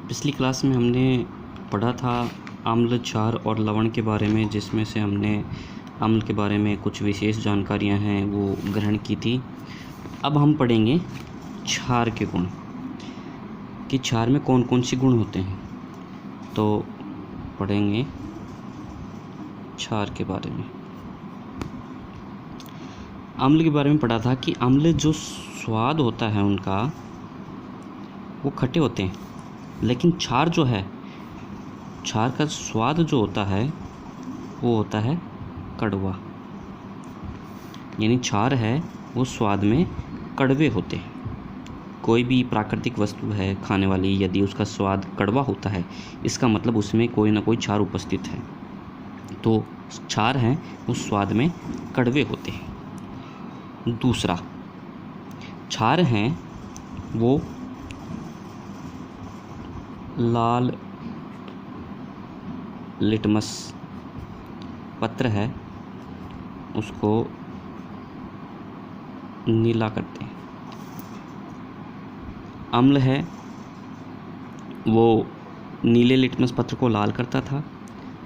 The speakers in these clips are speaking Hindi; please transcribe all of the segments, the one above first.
पिछली क्लास में हमने पढ़ा था अम्ल, क्षार और लवण के बारे में, जिसमें से हमने अम्ल के बारे में कुछ विशेष जानकारियां हैं वो ग्रहण की थी। अब हम पढ़ेंगे क्षार के गुण कि क्षार में कौन कौन सी गुण होते हैं। तो पढ़ेंगे क्षार के बारे में। अम्ल के बारे में पढ़ा था कि अम्ल जो स्वाद होता है उनका वो खट्टे होते हैं, लेकिन क्षार जो है, क्षार का स्वाद जो होता है वो होता है कड़वा। यानी क्षार है वो स्वाद में कड़वे होते हैं। कोई भी प्राकृतिक वस्तु है खाने वाली, यदि उसका स्वाद कड़वा होता है, इसका मतलब उसमें कोई ना कोई क्षार उपस्थित है। तो क्षार हैं वो स्वाद में कड़वे होते हैं। दूसरा, क्षार हैं वो लाल लिटमस पत्र है उसको नीला करते हैं। अम्ल है वो नीले लिटमस पत्र को लाल करता था।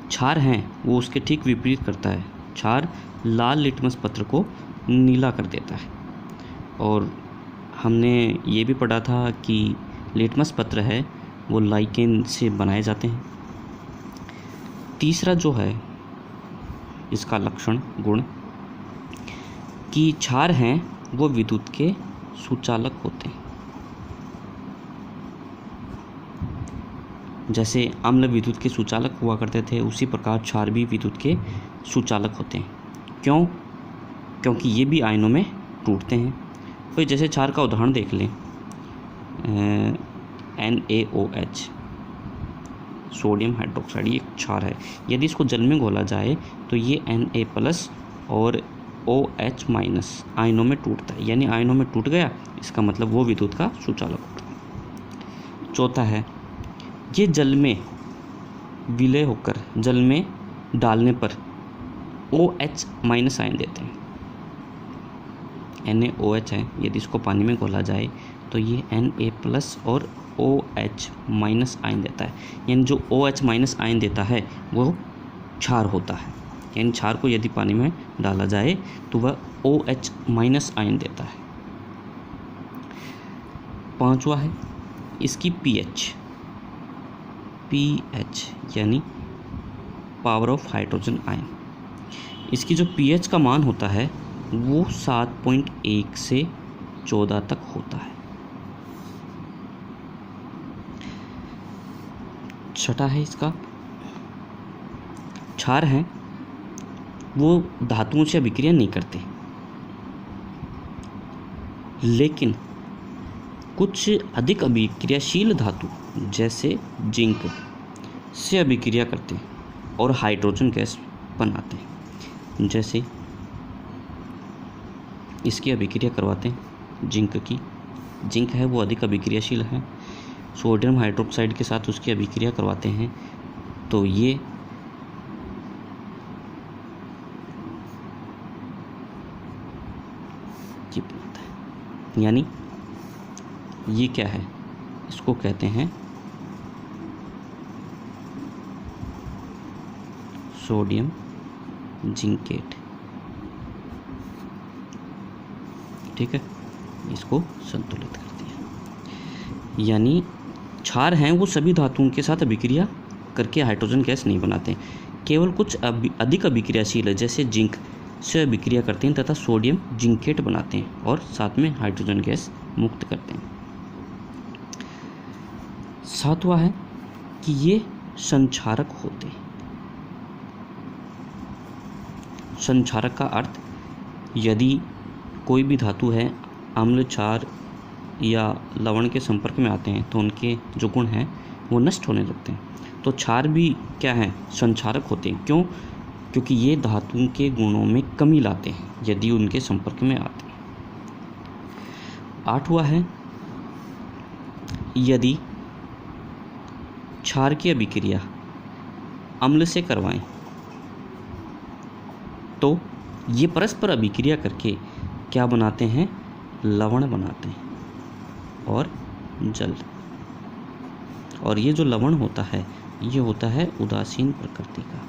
क्षार हैं वो उसके ठीक विपरीत करता है। क्षार लाल लिटमस पत्र को नीला कर देता है। और हमने ये भी पढ़ा था कि लिटमस पत्र है वो लाइकेन से बनाए जाते हैं। तीसरा जो है इसका लक्षण गुण कि क्षार हैं वो विद्युत के सुचालक होते हैं। जैसे अम्ल विद्युत के सुचालक हुआ करते थे, उसी प्रकार क्षार भी विद्युत के सुचालक होते हैं। क्यों? क्योंकि ये भी आयनों में टूटते हैं। तो जैसे क्षार का उदाहरण देख लें, NaOH, सोडियम हाइड्रोक्साइड, ये क्षार है। यदि इसको जल में घोला जाए तो ये Na+ और OH- आयनों में टूटता है। यानी आयनों में टूट गया, इसका मतलब वो विद्युत का सुचालक होता है। चौथा है, ये जल में विलय होकर जल में डालने पर OH- आयन देते हैं। NaOH है, यदि इसको पानी में घोला जाए तो ये Na+ और OH- आयन देता है। यानी जो OH- आयन देता है वो क्षार होता है। यानी क्षार को यदि पानी में डाला जाए तो वह OH- आयन देता है। पांचवा है इसकी pH यानी पावर ऑफ हाइड्रोजन आयन। इसकी जो pH का मान होता है वो 7.1 से 14 तक होता है। छठा है इसका, क्षार हैं वो धातुओं से अभिक्रिया नहीं करते, लेकिन कुछ अधिक अभिक्रियाशील धातु जैसे जिंक से अभिक्रिया करते हैं और हाइड्रोजन गैस बनाते हैं। जैसे इसकी अभिक्रिया करवाते हैं जिंक की। जिंक है वो अधिक अभिक्रियाशील है। सोडियम हाइड्रोक्साइड के साथ उसकी अभिक्रिया करवाते हैं तो ये बनाता है। यानी ये क्या है, इसको कहते हैं सोडियम जिंकेट। ठीक है, इसको संतुलित कर दिया। यानी क्षार हैं वो सभी धातुओं के साथ अभिक्रिया करके हाइड्रोजन गैस नहीं बनाते, केवल कुछ अधिक अभिक्रियाशील है जैसे जिंक से अभिक्रिया करते हैं तथा सोडियम जिंकेट बनाते हैं और साथ में हाइड्रोजन गैस मुक्त करते हैं। सातवां है कि ये संक्षारक होते हैं। संक्षारक का अर्थ, यदि कोई भी धातु है अम्ल, क्षार या लवण के संपर्क में आते हैं तो उनके जो गुण हैं वो नष्ट होने लगते हैं। तो क्षार भी क्या है, संक्षारक होते हैं। क्यों? क्योंकि ये धातुओं के गुणों में कमी लाते हैं यदि उनके संपर्क में आते हैं। आठवां है, यदि क्षार की अभिक्रिया अम्ल से करवाएं तो ये परस्पर अभिक्रिया करके क्या बनाते हैं, लवण बनाते हैं और जल। और ये जो लवण होता है ये होता है उदासीन प्रकृति का,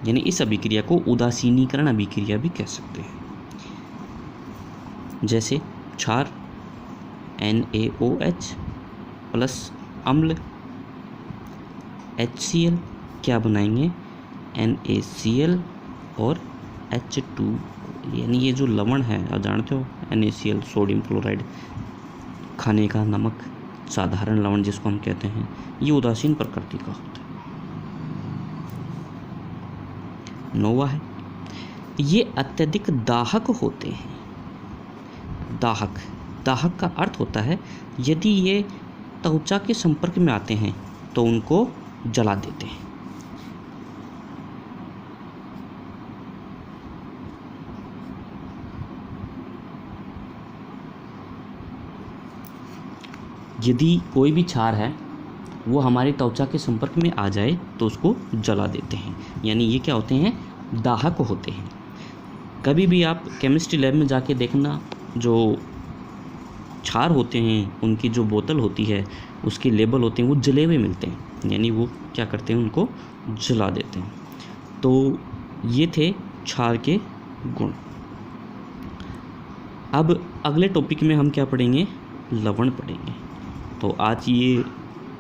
यानी इस अभिक्रिया को उदासीनीकरण अभिक्रिया भी कह सकते हैं। जैसे क्षार NaOH प्लस अम्ल HCl क्या बनाएंगे, NaCl और H2, यानी ये जो लवण है आप जानते हो NaCl सोडियम क्लोराइड, खाने का नमक, साधारण लवण जिसको हम कहते हैं, ये उदासीन प्रकृति का होता है। नौवा है, ये अत्यधिक दाहक होते हैं। दाहक का अर्थ होता है यदि ये त्वचा के संपर्क में आते हैं तो उनको जला देते हैं। यदि कोई भी क्षार है वो हमारी त्वचा के संपर्क में आ जाए तो उसको जला देते हैं, यानी ये क्या होते हैं, दाहक होते हैं। कभी भी आप केमिस्ट्री लैब में जाके देखना, जो क्षार होते हैं उनकी जो बोतल होती है उसके लेबल होते हैं वो जले हुए मिलते हैं, यानी वो क्या करते हैं, उनको जला देते हैं। तो ये थे क्षार के गुण। अब अगले टॉपिक में हम क्या पढ़ेंगे, लवण पढ़ेंगे। तो आज ये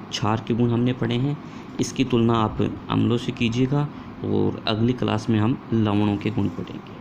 क्षार के गुण हमने पढ़े हैं, इसकी तुलना आप अम्लों से कीजिएगा और अगली क्लास में हम लवणों के गुण पढ़ेंगे।